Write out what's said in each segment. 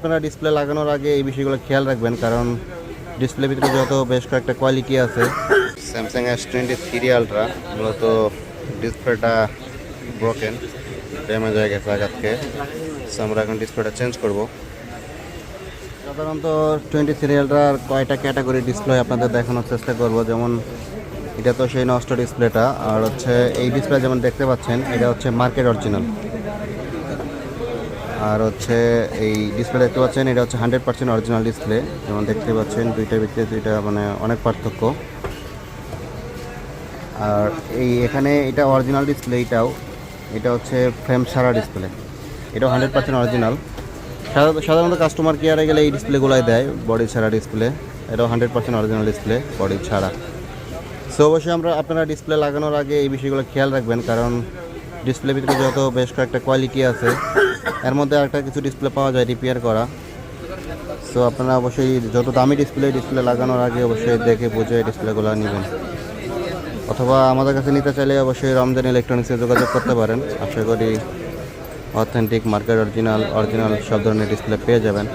আপনারা ডিসপ্লে লাগানোর আগে এই বিষয়গুলো খেয়াল রাখবেন, কারণ ডিসপ্লের ভিতরে যত বেশ কয়েকটা কোয়ালিটি আছে। স্যামসাং S23 আলট্রা মূলত ডিসপ্লেটা ব্রোকেন, ড্যামেজ হয়ে গেছে আঘাতকে। সো আমরা এখন ডিসপ্লেটা চেঞ্জ করব। সাধারণত 23 আলট্রার কয়টা ক্যাটাগরি ডিসপ্লে আপনাদের দেখানোর চেষ্টা করব। যেমন এটা তো সেই নষ্ট ডিসপ্লেটা, আর হচ্ছে এই ডিসপ্লে যেমন দেখতে পাচ্ছেন এটা হচ্ছে মার্কেট অরিজিনাল, আর হচ্ছে এই ডিসপ্লে দেখতে পাচ্ছেন এটা হচ্ছে 100% অরিজিনাল ডিসপ্লে। যেমন দেখতে পাচ্ছেন দুইটার ভিতরে দুইটা মানে অনেক পার্থক্য। আর এই এখানে এটা অরিজিনাল ডিসপ্লে, এটা হচ্ছে ফ্রেম ছাড়া ডিসপ্লে, এটাও 100% অরিজিনাল। সাধারণত কাস্টমার কেয়ারে গেলে এই ডিসপ্লেগুলোই দেয় বডি ছাড়া ডিসপ্লে, এটাও 100% অরিজিনাল ডিসপ্লে বডি ছাড়া। সো অবশ্যই আপনারা ডিসপ্লে লাগানোর আগে এই বিষয়গুলো খেয়াল রাখবেন, কারণ ডিসপ্লের ভিতরে যত বেশ কয়েকটা কোয়ালিটি আছে, এর মধ্যে আরেকটা কিছু ডিসপ্লে পাওয়া যায় রিপেয়ার করা। সো আপনারা অবশ্যই যত দামি ডিসপ্লে লাগানোর আগে অবশ্যই দেখে বুঝে ডিসপ্লেগুলো নেবেন, অথবা আমাদের কাছে নিতে চাইলে অবশ্যই রমজান ইলেকট্রনিক্সে যোগাযোগ করতে পারেন। আশা করি অথেন্টিক মার্কেট অরিজিনাল সব ধরনের ডিসপ্লে পেয়ে যাবেন।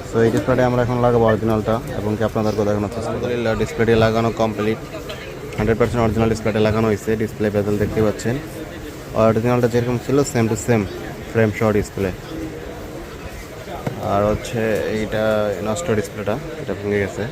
সো এই ডিসপ্লেটা আমরা এখন লাগাবো অরিজিনালটা, এবং কি আপনাদেরকে দেখানোর চেষ্টা করি। ডিসপ্লেটি লাগানো কমপ্লিট, 100% অরিজিনাল ডিসপ্লেটা লাগানো হয়েছে। ডিসপ্লে বেজেল দেখতে পাচ্ছেন, অরিজিনালটা যেরকম ছিল সেম টু সেম ফ্রেম সহ ডিসপ্লে। আর হচ্ছে এইটা নষ্ট ডিসপ্লেটা, এটা ভেঙে গেছে।